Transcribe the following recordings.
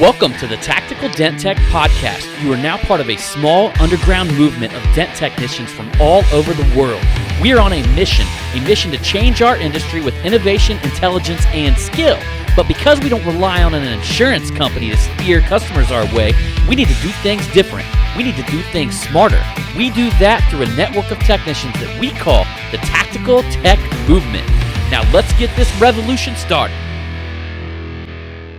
Welcome to the Tactical Dent Tech Podcast. You are now part of a small underground movement of dent technicians from all over the world. We are on a mission to change our industry with innovation, intelligence, and skill. But because we don't rely on an insurance company to steer customers our way, we need to do things different. We need to do things smarter. We do that through a network of technicians that we call the Tactical Tech Movement. Now let's get this revolution started.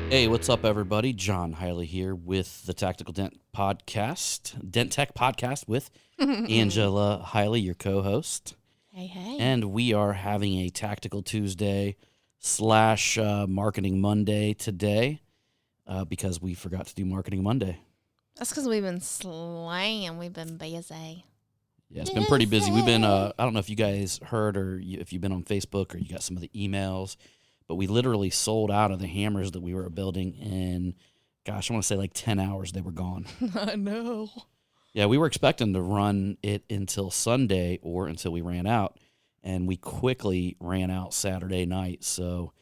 Hey, what's up, everybody? John Hiley here with the Tactical Dent Tech Podcast with Angela Hiley, your co-host. Hey. And we are having a Tactical Tuesday / Marketing Monday today because we forgot to do Marketing Monday. That's because we've been slaying. We've been busy. Yeah, it's been pretty busy. We've been, I don't know if you guys heard or if you've been on Facebook or you got some of the emails, but we literally sold out of the hammers that we were building in, gosh, I want to say like 10 hours they were gone. I know. Yeah, we were expecting to run it until Sunday or until we ran out, and we quickly ran out Saturday night. So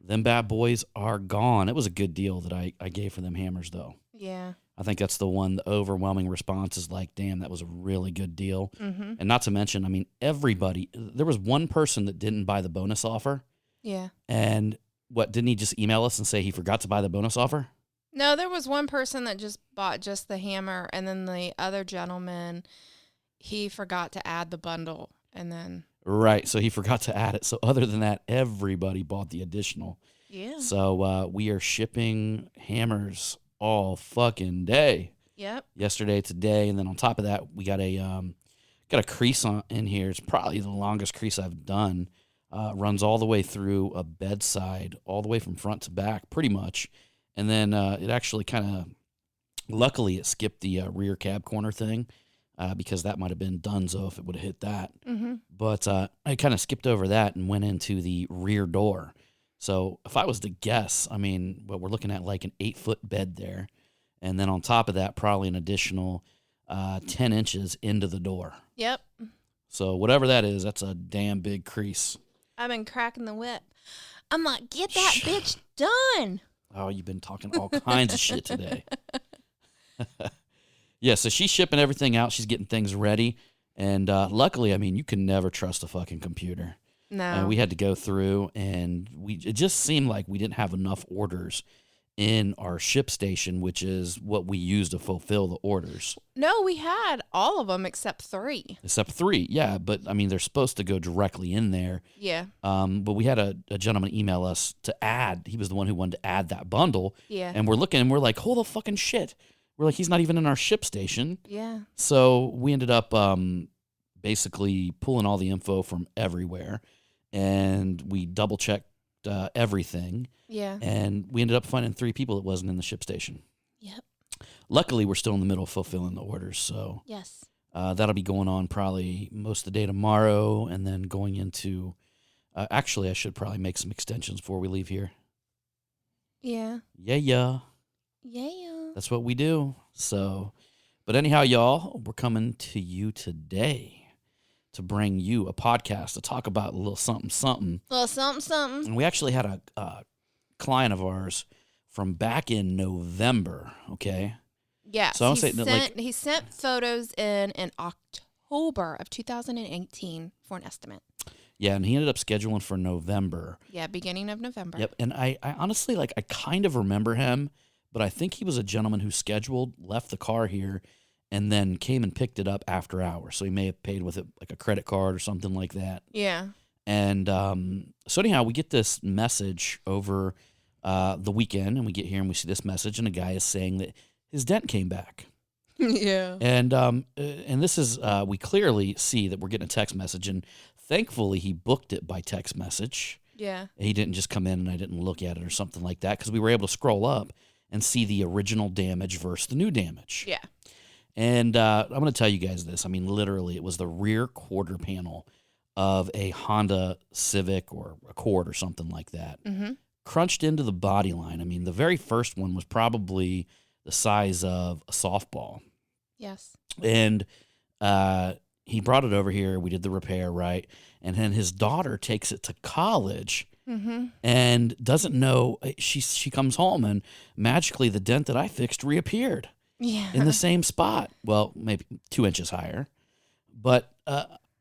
them bad boys are gone. It was a good deal that I gave for them hammers, though. Yeah. I think that's the one, the overwhelming response is like, damn, that was a really good deal. Mm-hmm. And not to mention, I mean, everybody, there was one person that didn't buy the bonus offer. Yeah. And didn't he just email us and say he forgot to buy the bonus offer? No, there was one person that just bought just the hammer, and then the other gentleman, he forgot to add the bundle, and then... Right, so he forgot to add it. So other than that, everybody bought the additional. Yeah. So we are shipping hammers all fucking day. Yep. Yesterday, today, and then on top of that, we got a crease in here. It's probably the longest crease I've done. Runs all the way through a bedside, all the way from front to back, pretty much. And then it actually luckily it skipped the rear cab corner thing because that might have been donezo if it would have hit that. Mm-hmm. But I kind of skipped over that and went into the rear door. So if I was to guess, I mean, we're looking at like an 8-foot bed there. And then on top of that, probably an additional 10 inches into the door. Yep. So whatever that is, that's a damn big crease. I've been cracking the whip. I'm like, get that bitch done. Oh, you've been talking all kinds of shit today. Yeah, so she's shipping everything out. She's getting things ready. And luckily, I mean, you can never trust a fucking computer. No. We had to go through, and it just seemed like we didn't have enough orders in our ship station, which is what we use to fulfill the orders. No, we had all of them except 3. Except 3, yeah. But, I mean, they're supposed to go directly in there. Yeah. But we had a gentleman email us to add. He was the one who wanted to add that bundle. Yeah. And we're looking, and we're like, holy fucking shit. We're like, he's not even in our ship station. Yeah. So we ended up basically pulling all the info from everywhere, and we double-checked everything. Yeah. And we ended up finding 3 people that wasn't in the ship station. Yep. Luckily, we're still in the middle of fulfilling the orders, so Yes. that'll be going on probably most of the day tomorrow, and then going into actually, I should probably make some extensions before we leave here. Yeah. Yeah. That's what we do. So, but anyhow, y'all, we're coming to you today to bring you a podcast to talk about a little something. Well, something. And we actually had a client of ours from back in November, okay? Yeah. So I'll say that, he sent photos in October of 2018 for an estimate. Yeah, and he ended up scheduling for November. Yeah, beginning of November. Yep, and I honestly, I kind of remember him, but I think he was a gentleman who left the car here, and then came and picked it up after hours. So he may have paid with it like a credit card or something like that. Yeah. And so anyhow, we get this message over the weekend, and we get here and we see this message, and a guy is saying that his dent came back. Yeah. And this is we clearly see that we're getting a text message, and thankfully he booked it by text message. Yeah. He didn't just come in and I didn't look at it or something like that, because we were able to scroll up and see the original damage versus the new damage. Yeah. And I'm going to tell you guys this. I mean, literally, it was the rear quarter panel of a Honda Civic or Accord or something like that. Mm-hmm. Crunched into the body line. I mean, the very first one was probably the size of a softball. Yes. And he brought it over here. We did the repair, right? And then his daughter takes it to college Mm-hmm. and doesn't know. She comes home and magically the dent that I fixed reappeared Yeah. in the same spot. Well, maybe 2 inches higher. But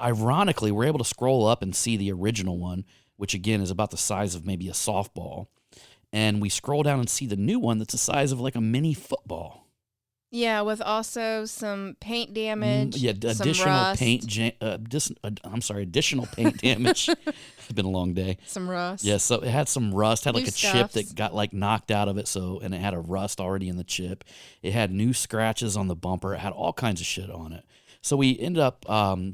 ironically, we're able to scroll up and see the original one, which again is about the size of maybe a softball. And we scroll down and see the new one that's the size of like a mini football. Yeah, with also some paint damage. Yeah, some additional rust, additional paint damage. It's been a long day. some rust. Yeah, so it had some rust, had like New a chip scuffs. that got like knocked out of it, and it had a rust already in the chip. It had new scratches on the bumper. It had all kinds of shit on it. So we ended up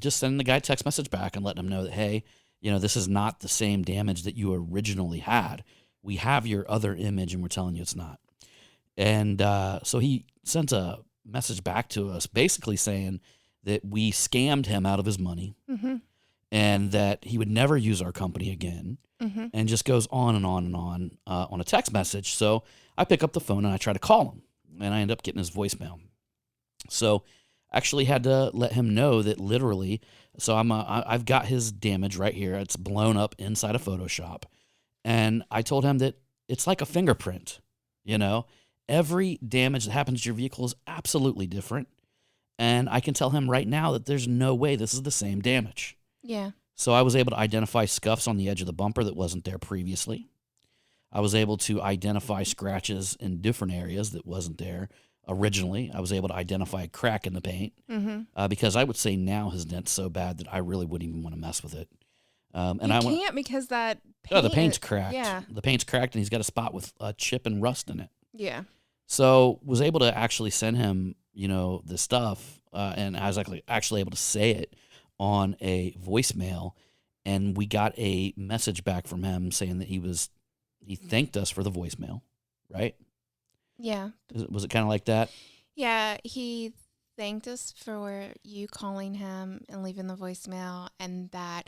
just sending the guy a text message back and letting him know that, hey, this is not the same damage that you originally had. We have your other image and we're telling you it's not. And so he sent a message back to us basically saying that we scammed him out of his money Mm-hmm. and that he would never use our company again, Mm-hmm. and just goes on and on and on a text message. So I pick up the phone and I try to call him, and I end up getting his voicemail. So actually had to let him know that literally, so I've got his damage right here. It's blown up inside of Photoshop. And I told him that it's like a fingerprint, Every damage that happens to your vehicle is absolutely different. And I can tell him right now that there's no way this is the same damage. Yeah. So I was able to identify scuffs on the edge of the bumper that wasn't there previously. I was able to identify scratches in different areas that wasn't there originally. I was able to identify a crack in the paint Mm-hmm. because I would say now his dent's so bad that I really wouldn't even want to mess with it. And You I can't because that paint. Oh, the paint's cracked. Yeah. The paint's cracked, and he's got a spot with chip and rust in it. Yeah. So was able to actually send him, the stuff, and I was actually able to say it on a voicemail, and we got a message back from him saying that he thanked us for the voicemail, right? Yeah. Was it kind of like that? Yeah. He thanked us for you calling him and leaving the voicemail, and that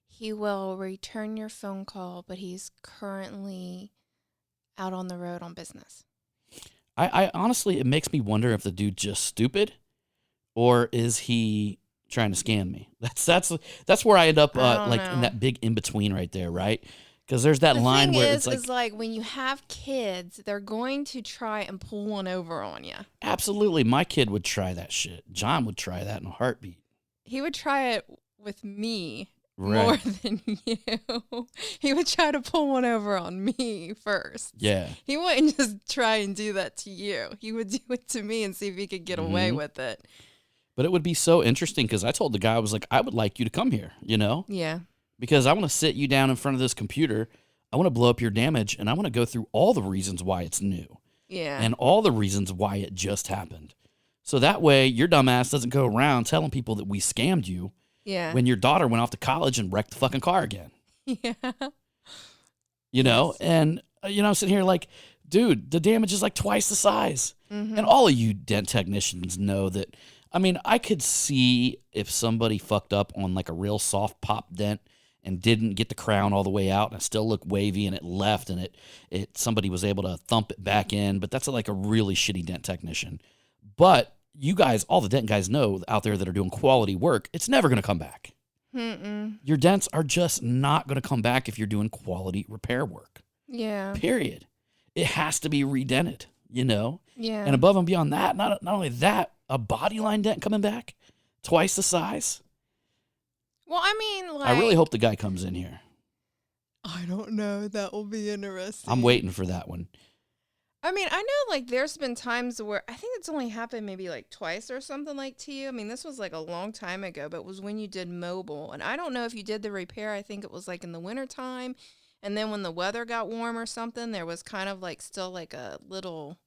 he will return your phone call, but he's currently out on the road on business. I honestly, it makes me wonder if the dude's just stupid, or is he trying to scam me? That's where I end up I don't in know. that big in between right there, right? Because there's that The line thing where is, it's like, when you have kids, they're going to try and pull one over on you. absolutely, my kid would try that shit. John would try that in a heartbeat. He would try it with me Right. more than you. He would try to pull one over on me first. Yeah. He wouldn't just try and do that to you. He would do it to me and see if he could get away Mhm. with it. But it would be so interesting because I told the guy, I was like, I would like you to come here, Yeah. because I want to sit you down in front of this computer. I want to blow up your damage, and I want to go through all the reasons why it's new Yeah. and all the reasons why it just happened. So that way your dumb ass doesn't go around telling people that we scammed you yeah. when your daughter went off to college and wrecked the fucking car again. Yeah. Yes. And, I'm sitting here like, dude, the damage is like twice the size. Mhm. And all of you dent technicians know that. I could see if somebody fucked up on like a real soft pop dent and didn't get the crown all the way out and it still looked wavy and it left and somebody was able to thump it back in, but that's like a really shitty dent technician. But you guys, all the dent guys know out there that are doing quality work, it's never going to come back. Mm-mm. Your dents are just not going to come back if you're doing quality repair work. Yeah. Period. It has to be redented, Yeah. And above and beyond that, not only that, a body line dent coming back twice the size. Well, I mean, like, I really hope the guy comes in here. I don't know. That will be interesting. I'm waiting for that one. I mean, I know like there's been times where I think it's only happened maybe like twice or something like to you. I mean, this was like a long time ago, but it was when you did mobile. And I don't know if you did the repair. I think it was like in the wintertime. And then when the weather got warm or something, there was kind of like still like a little,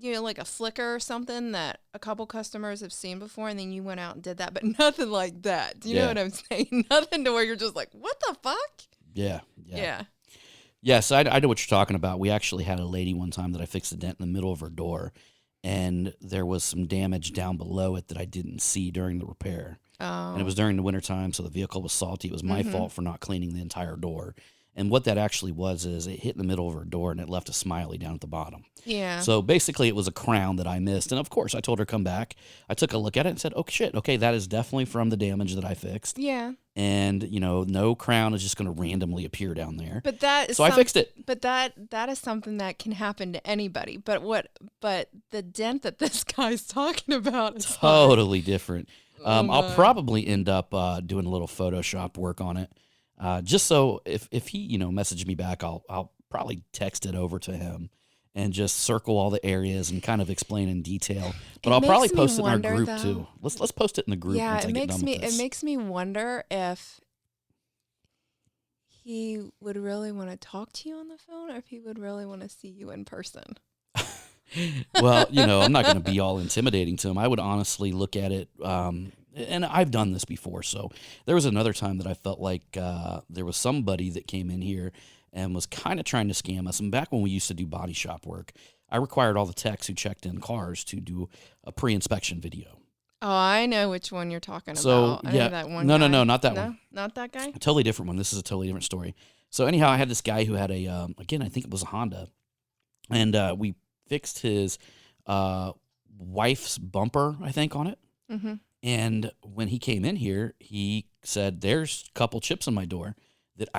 like a flicker or something that a couple customers have seen before. And then you went out and did that, but nothing like that. Do you know Yeah. what I'm saying? Nothing to where you're just like, what the fuck? Yeah. Yeah. Yes, I know what you're talking about. We actually had a lady one time that I fixed a dent in the middle of her door, and there was some damage down below it that I didn't see during the repair. Oh. And it was during the wintertime, so the vehicle was salty. It was my Mhm. fault for not cleaning the entire door. And what that actually was is it hit in the middle of her door and it left a smiley down at the bottom. Yeah. So basically it was a crown that I missed. And of course I told her come back. I took a look at it and said, oh shit, okay, that is definitely from the damage that I fixed. Yeah. And, you know, no crown is just going to randomly appear down there. But that is so I fixed it. But that is something that can happen to anybody. But the dent that this guy's talking about is Totally different. Oh, I'll probably end up doing a little Photoshop work on it. Just so if he, you know, messaged me back, I'll probably text it over to him and just circle all the areas and kind of explain in detail. But I'll probably post it in our group too. Let's post it in the group. Yeah, once I get done with this. it makes me wonder if he would really want to talk to you on the phone, or if he would really want to see you in person. Well, you know, I'm not going to be all intimidating to him. I would honestly look at it, and I've done this before. So there was another time that I felt like there was somebody that came in here and was kind of trying to scam us. And back when we used to do body shop work, I required all the techs who checked in cars to do a pre-inspection video. Oh, I know which one you're talking So, about. I yeah. know that one No, guy. not that one. Not that guy? A totally different one. This is a totally different story. So anyhow, I had this guy who had a, again, I think it was a Honda. And we fixed his wife's bumper, I think, on it. Mm-hmm. And when he came in here, he said, there's a couple chips on my door that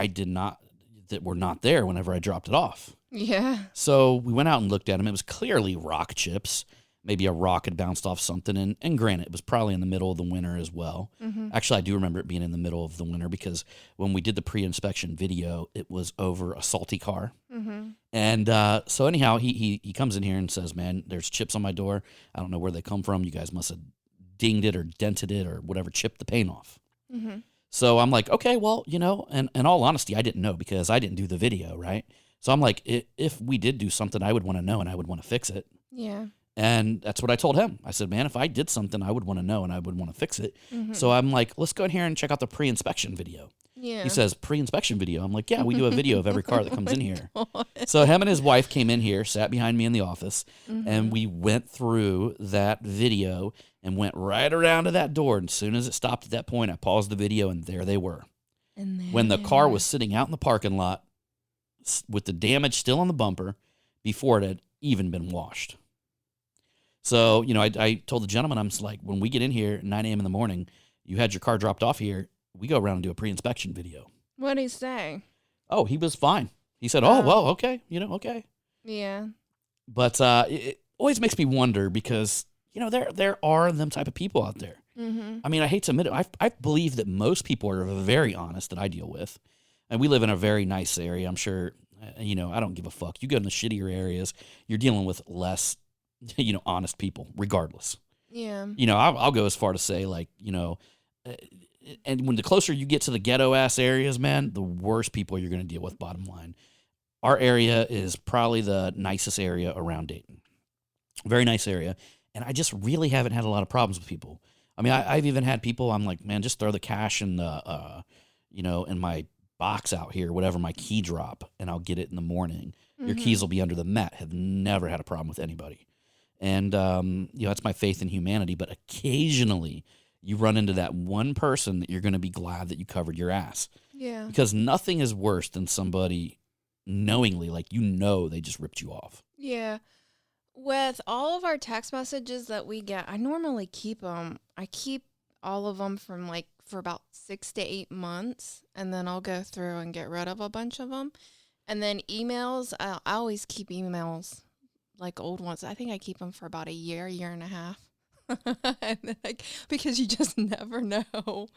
that were not there whenever I dropped it off. Yeah. So we went out and looked at them. It was clearly rock chips. Maybe a rock had bounced off something. And granted, it was probably in the middle of the winter as well. Mm-hmm. Actually, I do remember it being in the middle of the winter because when we did the pre-inspection video, it was over a salty car. Mm-hmm. And so anyhow, he comes in here and says, man, there's chips on my door. I don't know where they come from. You guys must have dinged it or dented it or whatever, chipped the paint off. Mm-hmm. So I'm like, okay, well, you know, and in all honesty, I didn't know because I didn't do the video, right? So I'm like, if we did do something, I would want to know and I would want to fix it. Yeah. And that's what I told him. I said, man, if I did something, I would want to know and I would want to fix it. Mm-hmm. So I'm like, let's go in here and check out the pre-inspection video. Yeah. He says, pre-inspection video. I'm like, yeah, we do a video of every car that comes in here. God. So him and his wife came in here, sat behind me in the office, Mm-hmm. and we went through that video and went right around to that door. And as soon as it stopped at that point, I paused the video, and there they were. And When the car was sitting out in the parking lot with the damage still on the bumper before it had even been washed. So, you know, I told the gentleman, I'm just like, when we get in here at 9 a.m. in the morning, you had your car dropped off here, we go around and do a pre-inspection video. What'd he say? Oh, he was fine. He said, Wow. oh, well, okay, you know, okay. Yeah. But it always makes me wonder because, you know, there are them type of people out there. Mm-hmm. I mean, I hate to admit it. I believe that most people are very honest that I deal with. And we live in a very nice area. I'm sure, you know, I don't give a fuck. You go in the shittier areas, you're dealing with less, you know, honest people, regardless. Yeah. You know, I'll go as far to say, like, you know, and when the closer you get to the ghetto-ass areas, man, the worse people you're going to deal with, bottom line. Our area is probably the nicest area around Dayton. Very nice area. And I just really haven't had a lot of problems with people. I mean, I've even had people, I'm like, man, just throw the cash in the, you know, in my box out here, whatever, my key drop, and I'll get it in the morning. Your keys will be under the mat. Have never had a problem with anybody. And, you know, that's my faith in humanity. But occasionally you run into that one person that you're going to be glad that you covered your ass. Yeah. Because nothing is worse than somebody knowingly, like, you know, they just ripped you off. Yeah. With all of our text messages that we get, I normally keep them. I keep all of them from for about 6 to 8 months, and then I'll go through and get rid of a bunch of them. And then emails, I always keep emails, like old ones. I think I keep them for about a year and a half. And then because you just never know.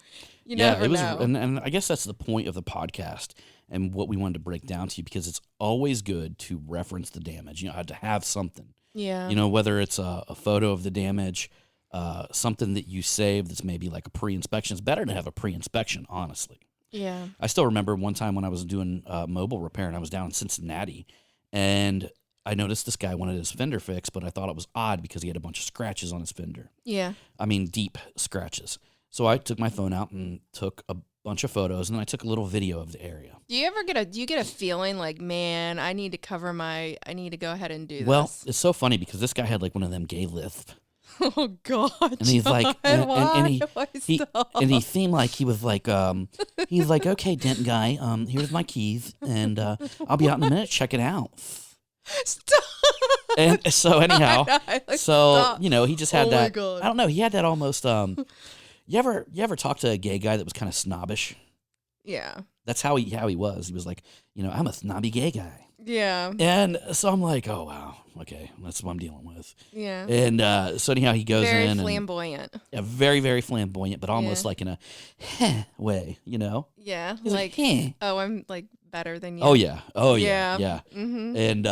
You never know. And I guess that's the point of the podcast and what we wanted to break down to you, because it's always good to reference the damage. You know, to have something. Yeah. You know, whether it's a photo of the damage, something that you save that's maybe like a pre-inspection. It's better to have a pre-inspection, honestly. Yeah. I still remember one time when I was doing mobile repair and I was down in Cincinnati, and I noticed this guy wanted his fender fixed, but I thought it was odd because he had a bunch of scratches on his fender. Yeah. I mean, deep scratches. So I took my phone out and took a bunch of photos, and then I took a little video of the area. Do you get a feeling like, man, I need to go ahead and do this? Well, it's so funny because this guy had like one of them gay lisp Oh God! And he's like, John, why? Why he stop? and he seemed like he was like, he's like, okay, dent guy, here's my keys, and I'll be out in a minute. Check it out. Stop. And so anyhow, Like, so stop. he just had Oh my that. God. I don't know. He had that almost. You ever talk to a gay guy that was kind of snobbish? Yeah. That's how he was. He was like, I'm a snobby gay guy. Yeah. And so I'm like, oh wow, okay, that's what I'm dealing with. Yeah. And so anyhow, he goes Very in flamboyant. and very very flamboyant, but almost Yeah. like in a way, Yeah. He's Like, "Heh." oh, I'm like better than you. Oh yeah, yeah, Mm-hmm. and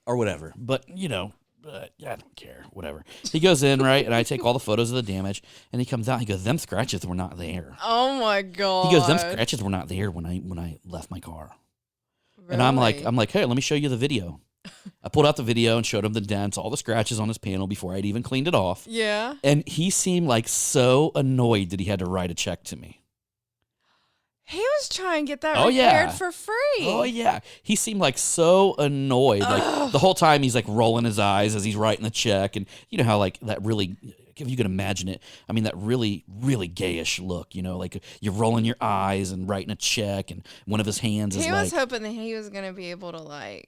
or whatever. But I don't care, whatever. He goes in right, and I take all the photos of the damage, and he comes out. He goes, them scratches were not there. Oh my God. He goes, them scratches were not there when I left my car. And I'm like, hey, let me show you the video. I pulled out the video and showed him the dents, all the scratches on his panel before I'd even cleaned it off. Yeah. And he seemed like so annoyed that he had to write a check to me. He was trying to get that Oh, repaired yeah. for free. Oh yeah, he seemed like so annoyed. Like the whole time he's like rolling his eyes as he's writing the check, and you know how like that really, if you can imagine it, I mean that really really gayish look. Like you're rolling your eyes and writing a check, and one of his hands is He like. was hoping that he was going to be able to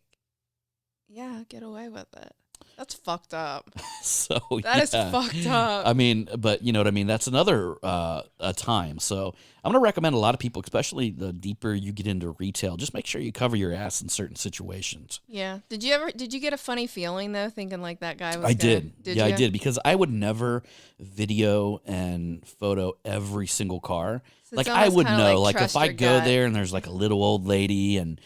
get away with it. That's fucked up. So That is fucked up. I mean, but you know what I mean. That's another a time. So I'm gonna recommend a lot of people, especially the deeper you get into retail, just make sure you cover your ass in certain situations. Yeah. Did you get a funny feeling though, thinking like that guy was? I did. Did Yeah, you? I did, because I would never video and photo every single car. So Like it's I almost would kinda know, like like if trust I your go gut. there and there's like a little old lady, and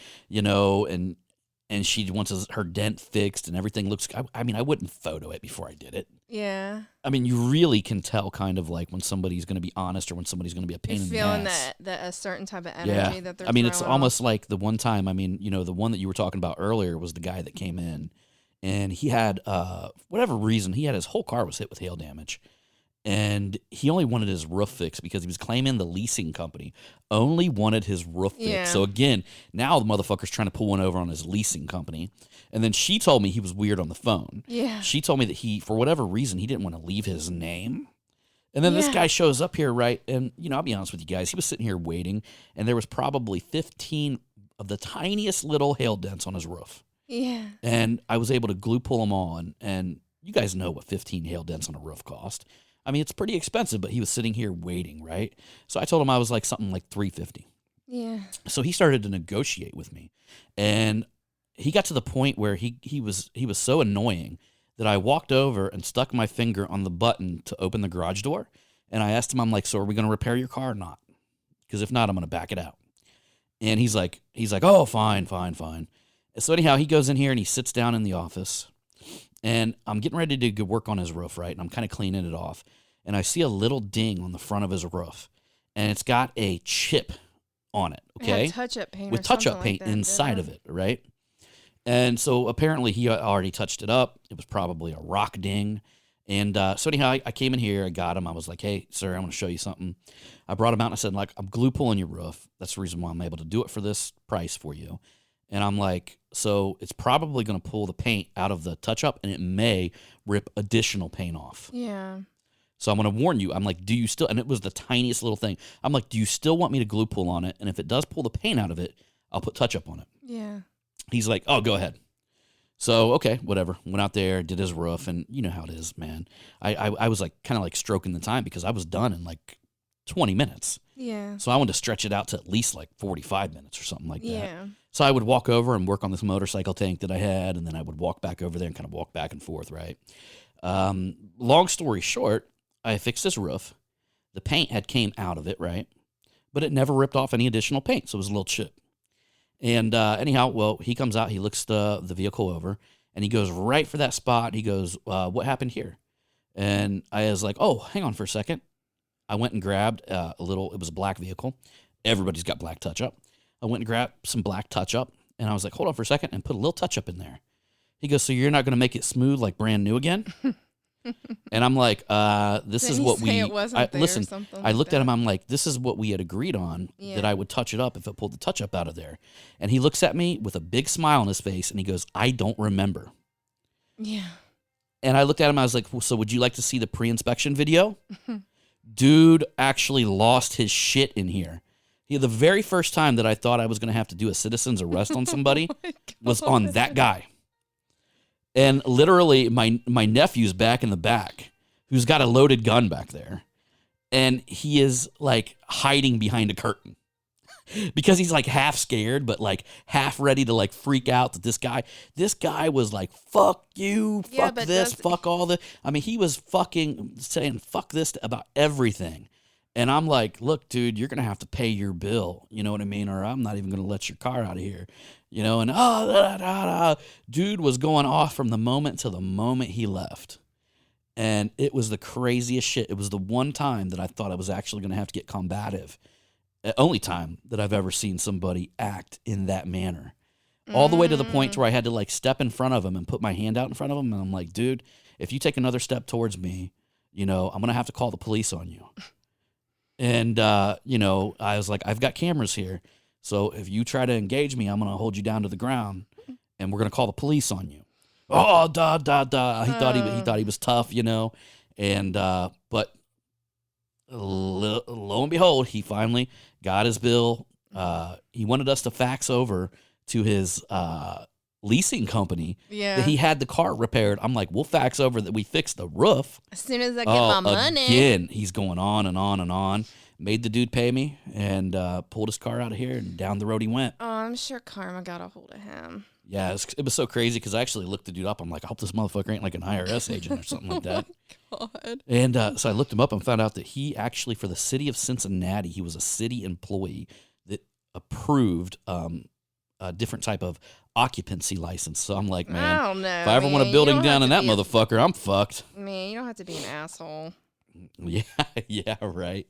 and she wants her dent fixed and everything looks. I mean, I wouldn't photo it before I did it. Yeah. I mean, you really can tell kind of like when somebody's going to be honest or when somebody's going to be a pain You're in the feeling ass. that a certain type of energy Yeah. that they're. I mean, it's throwing almost off. like the one time, I mean, the one that you were talking about earlier was the guy that came in, and he had, whatever reason, he had his whole car was hit with hail damage. And he only wanted his roof fixed because he was claiming the leasing company only wanted his roof fixed. Yeah. So again, now the motherfucker's trying to pull one over on his leasing company. And then she told me he was weird on the phone. Yeah. She told me that he, for whatever reason, he didn't want to leave his name. And then this Yeah. guy shows up here, right? And, I'll be honest with you guys. He was sitting here waiting, and there was probably 15 of the tiniest little hail dents on his roof. Yeah. And I was able to glue pull them on. And you guys know what 15 hail dents on a roof cost. I mean, it's pretty expensive, but he was sitting here waiting, right? So I told him I was like something like $350. Yeah. So he started to negotiate with me, and he got to the point where he was so annoying that I walked over and stuck my finger on the button to open the garage door, and I asked him, I'm like, so are we going to repair your car or not? Because if not, I'm going to back it out. And he's like, oh, fine. So anyhow, he goes in here and he sits down in the office, and I'm getting ready to go work on his roof, right? And I'm kind of cleaning it off, and I see a little ding on the front of his roof, and it's got a chip on it, It had okay? touch-up paint With or something touch-up like paint that, inside didn't of it, right? And so apparently he already touched it up. It was probably a rock ding. And so anyhow, I came in here, I got him. I was like, hey, sir, I want to show you something. I brought him out and I said, like, I'm glue pulling your roof. That's the reason why I'm able to do it for this price for you. And I'm like, so it's probably going to pull the paint out of the touch-up, and it may rip additional paint off. Yeah. So I'm going to warn you. I'm like, do you still, and it was the tiniest little thing. I'm like, do you still want me to glue pull on it? And if it does pull the paint out of it, I'll put touch-up on it. Yeah. He's like, oh, go ahead. So, okay, whatever. Went out there, did his roof, and you know how it is, man. I was like kind of like stroking the time because I was done in like 20 minutes. Yeah. So I wanted to stretch it out to at least like 45 minutes or something like that. Yeah. So I would walk over and work on this motorcycle tank that I had, and then I would walk back over there and kind of walk back and forth, right? Long story short, I fixed this roof. The paint had came out of it, right? But it never ripped off any additional paint, so it was a little chip. And anyhow, well, he comes out, he looks the vehicle over, and he goes right for that spot. He goes, what happened here? And I was like, oh, hang on for a second. I went and grabbed it was a black vehicle. Everybody's got black touch-up. I went and grabbed some black touch-up, and I was like, hold on for a second, and put a little touch-up in there. He goes, so you're not going to make it smooth like brand new again? And I'm like, this Didn't is he what say it wasn't there or listen, something I like looked at that? him, I'm like, this is what we had agreed on, Yeah. that I would touch it up if it pulled the touch-up out of there. And he looks at me with a big smile on his face, and he goes, I don't remember. Yeah. And I looked at him. I was like, well, so would you like to see the pre-inspection video? Dude actually lost his shit in here. The very first time that I thought I was going to have to do a citizen's arrest on somebody was on that guy. And literally, my nephew's back in the back, who's got a loaded gun back there. And he is, like, hiding behind a curtain. Because he's, like, half scared, but, like, half ready to, like, freak out that this guy was like, fuck you, fuck this, fuck all this. I mean, he was fucking saying fuck this about everything. And I'm like, look, dude, you're going to have to pay your bill. You know what I mean? Or I'm not even going to let your car out of here. You know, and dude was going off from the moment to the moment he left. And it was the craziest shit. It was the one time that I thought I was actually going to have to get combative. The only time that I've ever seen somebody act in that manner. All the way to the point where I had to, like, step in front of him and put my hand out in front of him. And I'm like, dude, if you take another step towards me, you know, I'm going to have to call the police on you. And, you know, I was like, I've got cameras here. So if you try to engage me, I'm going to hold you down to the ground and we're going to call the police on you. Oh, He thought he was tough, you know. And, but lo and behold, he finally got his bill. He wanted us to fax over to his, leasing company that he had the car repaired. I'm like, we'll fax over that we fixed the roof. As soon as I get my money. Again, he's going on and on and on. Made the dude pay me and pulled his car out of here and down the road he went. Oh, I'm sure karma got a hold of him. Yeah, it was so crazy because I actually looked the dude up. I'm like, I hope this motherfucker ain't like an IRS agent or something like that. Oh my God. And so I looked him up and found out that he actually, for the city of Cincinnati, he was a city employee that approved a different type of occupancy license. So I'm like, man, I don't know, if I ever want a building down in that be motherfucker, I'm fucked. Man, you don't have to be an asshole. Yeah, right.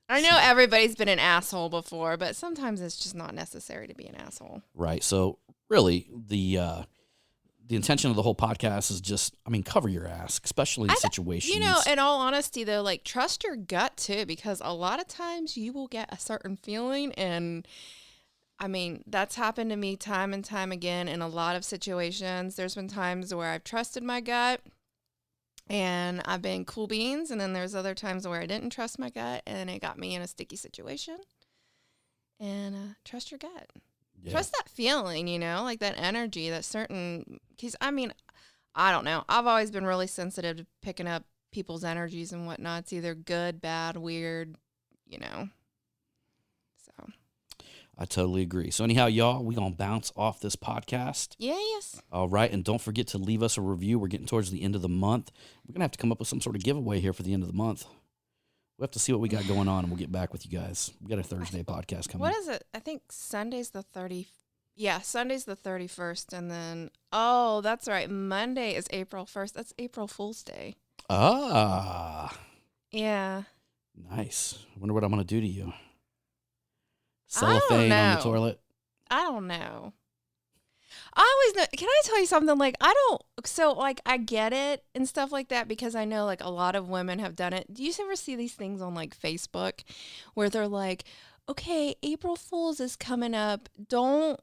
I know everybody's been an asshole before, but sometimes it's just not necessary to be an asshole. Right. So really, the intention of the whole podcast is just, I mean, cover your ass, especially in situations. You know, in all honesty, though, like, trust your gut, too, because a lot of times you will get a certain feeling, and, I mean, that's happened to me time and time again in a lot of situations. There's been times where I've trusted my gut, and I've been cool beans, and then there's other times where I didn't trust my gut, and it got me in a sticky situation. And trust your gut. Yeah. Trust that feeling, you know, like that energy, that certain, because, I mean, I don't know. I've always been really sensitive to picking up people's energies and whatnot. It's either good, bad, weird, you know. So. I totally agree. So anyhow, y'all, we going to bounce off this podcast. Yes. All right. And don't forget to leave us a review. We're getting towards the end of the month. We're going to have to come up with some sort of giveaway here for the end of the month. We'll have to see what we got going on, and we'll get back with you guys. We got a Thursday podcast coming. What is it? I think Sunday's the 30th. Yeah, Sunday's the 31st, and then, oh, that's right. Monday is April 1st. That's April Fool's Day. Ah. Yeah. Nice. I wonder what I'm going to do to you. Cellophane on the toilet? I don't know. I always know. Can I tell you something? Like, I get it and stuff like that because I know, like, a lot of women have done it. Do you ever see these things on, like, Facebook where they're like, okay, April Fool's is coming up. Don't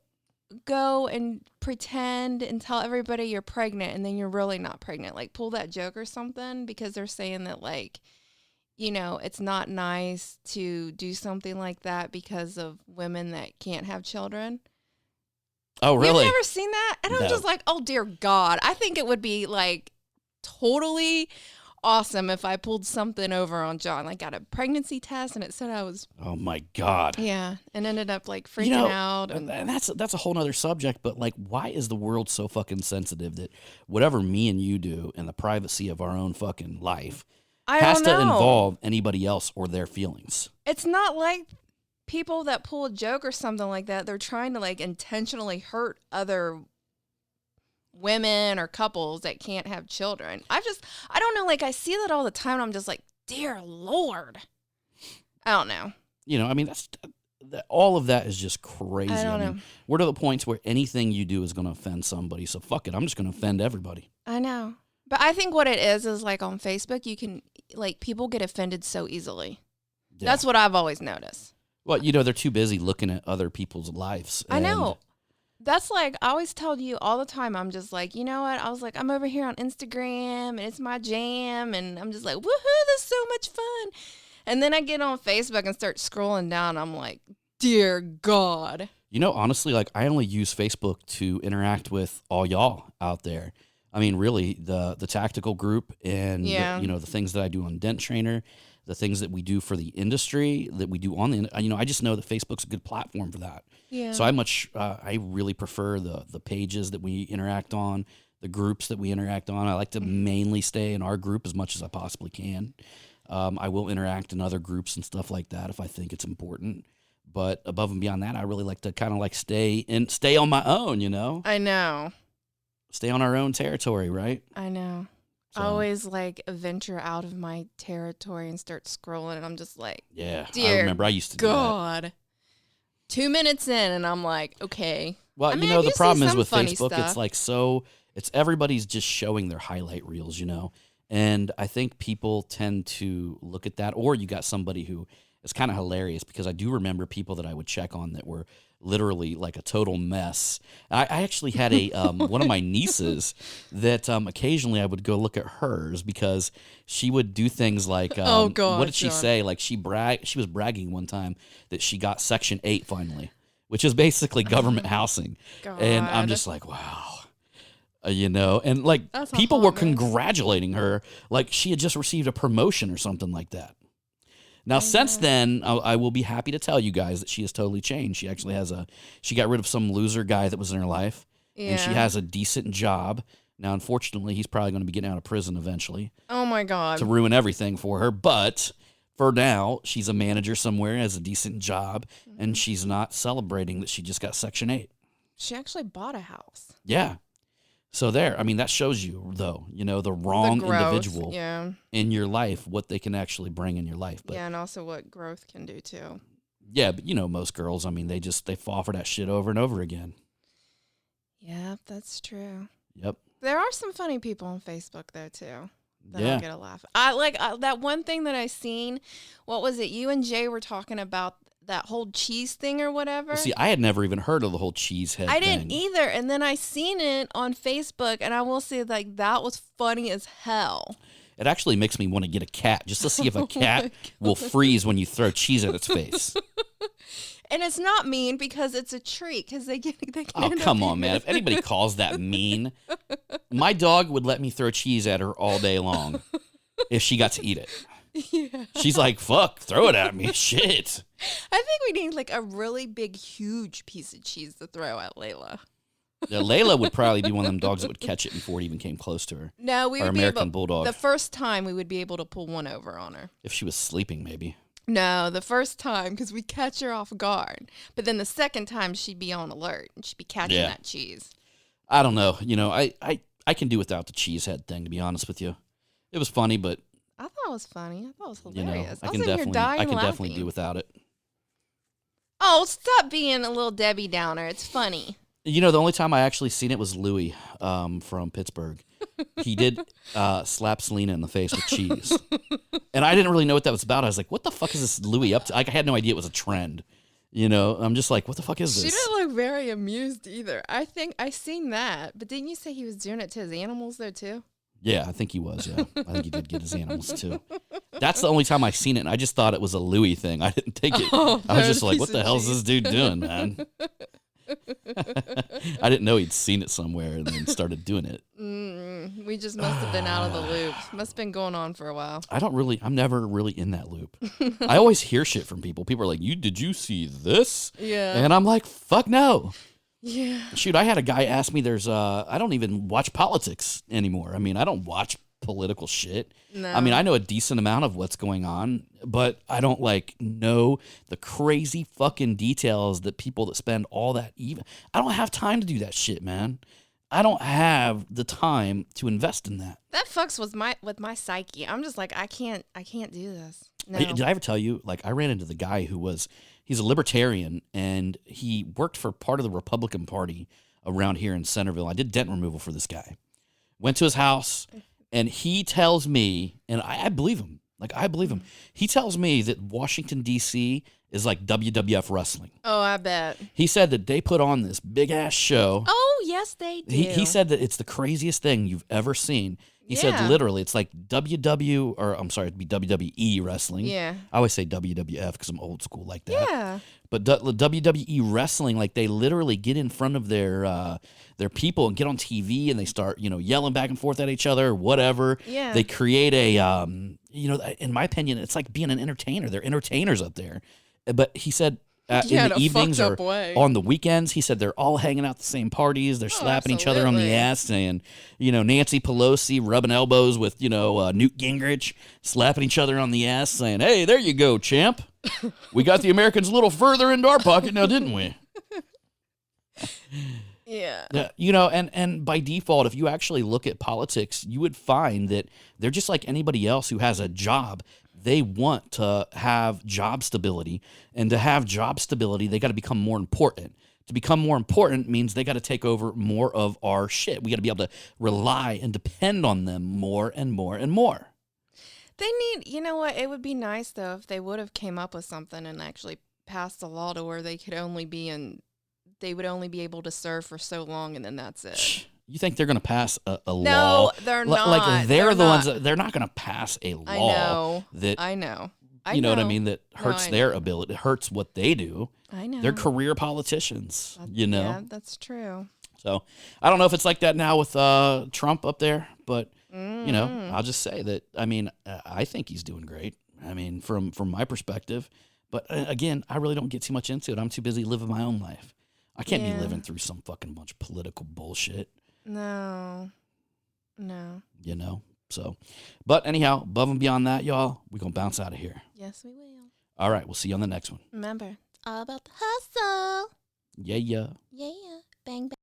go and pretend and tell everybody you're pregnant and then you're really not pregnant. Like, pull that joke or something because they're saying that, like, you know, it's not nice to do something like that because of women that can't have children. Oh, really? You've never seen that? And I'm just like, oh, dear God. I think it would be, like, totally awesome if I pulled something over on John. Like, got a pregnancy test, and it said I was... Oh, my God. Yeah, and ended up, like, freaking out. And that's a whole nother subject, but, like, why is the world so fucking sensitive that whatever me and you do in the privacy of our own fucking life has to involve anybody else or their feelings? It's not like... people that pull a joke or something like that, they're trying to, like, intentionally hurt other women or couples that can't have children. I don't know, like, I see that all the time, and I'm just like, dear Lord. I don't know. You know, I mean, all of that is just crazy. I don't know. We're to the points where anything you do is going to offend somebody, so fuck it, I'm just going to offend everybody. I know. But I think what it is, like, on Facebook, you can, like, people get offended so easily. Yeah. That's what I've always noticed. Well, you know, they're too busy looking at other people's lives. I know. That's like, I always tell you all the time, I'm just like, you know what? I was like, I'm over here on Instagram and it's my jam. And I'm just like, woohoo, this is so much fun. And then I get on Facebook and start scrolling down. I'm like, dear God. You know, honestly, like I only use Facebook to interact with all y'all out there. I mean, really, the tactical group and Yeah. the things that I do on Dent Trainer, the things that we do for the industry, that we do on the, I just know that Facebook's a good platform for that. Yeah. So I really prefer the pages that we interact on, the groups that we interact on. I like to mainly stay in our group as much as I possibly can. I will interact in other groups and stuff like that if I think it's important. But above and beyond that, I really like to kind of like stay on my own, I know. stay on our own territory, right? I know. So, I always like venture out of my territory and start scrolling. And I'm just like, yeah, I dear remember I used to do that. God. 2 minutes in and I'm like, okay. Well, I mean, I do the see problem is some with funny Facebook, stuff. it's like it's everybody's just showing their highlight reels, And I think people tend to look at that, or you got somebody who is kind of hilarious because I do remember people that I would check on that were literally like a total mess. I actually had a one of my nieces that occasionally I would go look at hers because she would do things like Oh, God, what did she John. say? Like she was bragging one time that she got Section 8 finally, which is basically government housing. And I'm God. just like, wow. And like That's a people were hot mess. congratulating her like she had just received a promotion or something like that. Now, since then, I will be happy to tell you guys that she has totally changed. She actually she got rid of some loser guy that was in her life, and she Yeah. has a decent job. Now, unfortunately, he's probably going to be getting out of prison eventually Oh my God. to ruin everything for her. But for now, she's a manager somewhere, has a decent job, and she's not celebrating that she just got Section 8. She actually bought a house. Yeah. So there, I mean, that shows you, though, the wrong The growth, individual Yeah. in your life, what they can actually bring in your life. But Yeah, and also what growth can do too. yeah, but most girls, I mean, they fall for that shit over and over again. Yeah, that's true. Yep. There are some funny people on Facebook though too. That Yeah. I'll get a laugh. I like that one thing that I seen. What was it? You and Jay were talking about that whole cheese thing or whatever. Well, see, I had never even heard of the whole cheese head I thing. didn't either, and then I seen it on Facebook, and I will say like that was funny as hell. It actually makes me want to get a cat just to see if Oh a cat will freeze when you throw cheese at its face. And it's not mean because it's a treat because they can Oh, end up come on, eating man. it. If anybody calls that mean, my dog would let me throw cheese at her all day long if she got to eat it. Yeah. She's like, fuck, throw it at me. Shit. I think we need like a really big, huge piece of cheese to throw at Layla. Yeah, Layla would probably be one of them dogs that would catch it before it even came close to her. No, we Or would American be able. Bulldog. The first time we would be able to pull one over on her. If she was sleeping, maybe. No, the first time because we catch her off guard. But then the second time she'd be on alert and she'd be catching Yeah. that cheese. I don't know. I can do without the cheese head thing, to be honest with you. It was funny, but I thought it was funny. I thought it was hilarious. I was can in here definitely dying I can laughing. definitely do without it. Oh, stop being a little Debbie Downer. It's funny. The only time I actually seen it was Louis from Pittsburgh. He did slap Selena in the face with cheese. And I didn't really know what that was about. I was like, what the fuck is this Louis up to? Like, I had no idea it was a trend. I'm just like, what the fuck is She this? didn't look very amused either. I think I seen that. But didn't you say he was doing it to his animals though too? Yeah, I think he was, yeah. I think he did get his animals too. That's the only time I seen it, and I just thought it was a Louis thing. I didn't take it. Oh, I was that just like, piece what the of hell's cheese. this dude doing, man? I didn't know he'd seen it somewhere and then started doing it. We just must have been out of the loop. Must have been going on for a while. I'm never really in that loop. I always hear shit from people. People are like, did you see this? Yeah. And I'm like, fuck no. Yeah. Shoot, I had a guy ask me, I don't even watch politics anymore. I mean, I don't watch political shit. No. I mean, I know a decent amount of what's going on, but I don't know the crazy fucking details that people that spend all that I don't have time to do that shit, man. I don't have the time to invest in that. That fucks with my psyche. I'm just like, I can't do this. No. Did I ever tell you, I ran into the guy he's a libertarian, and he worked for part of the Republican Party around here in Centerville. I did dent removal for this guy. Went to his house, and he tells me, and I believe him. I believe him. He tells me that Washington, D.C. is like WWF wrestling. Oh, I bet. He said that they put on this big ass show. Oh, yes, they do. He said that it's the craziest thing you've ever seen. He said Yeah. literally it's like it'd be WWE wrestling. Yeah. I always say WWF because I'm old school like that. Yeah. But WWE wrestling, like they literally get in front of their people and get on TV and they start, yelling back and forth at each other or whatever. Yeah. They create a, in my opinion, it's like being an entertainer. They're entertainers up there. But he said in Yeah, in the a evenings or fucked up way. on the weekends, he said they're all hanging out at the same parties. They're slapping each other on the absolutely. ass, saying, Nancy Pelosi rubbing elbows with, Newt Gingrich, slapping each other on the ass, saying, hey, there you go, champ. We got the Americans a little further into our pocket now, didn't we? Yeah. Yeah, and by default, if you actually look at politics, you would find that they're just like anybody else who has a job. They want to have job stability, and to have job stability, they got to become more important. To become more important means they got to take over more of our shit. We got to be able to rely and depend on them more and more and more. They need, you know what? It would be nice, though, if they would have came up with something and actually passed a law to where they would only be able to serve for so long, and then that's it. You think they're going to pass a law? No, they're not. Like they're the ones not. that they're not going to pass a law. I know. That I know. you know what I mean? That hurts I their know. ability. It hurts what they do. I know. They're career politicians. Yeah, that's true. So I don't know if it's like that now with Trump up there, but Mm-hmm. I'll just say that. I mean, I think he's doing great. I mean, from my perspective, but again, I really don't get too much into it. I'm too busy living my own life. I can't be Yeah. living through some fucking bunch of political bullshit. No. So, but anyhow, above and beyond that, y'all, we're going to bounce out of here. Yes, we will. All right. We'll see you on the next one. Remember, it's all about the hustle. Yeah. Yeah. Bang, bang.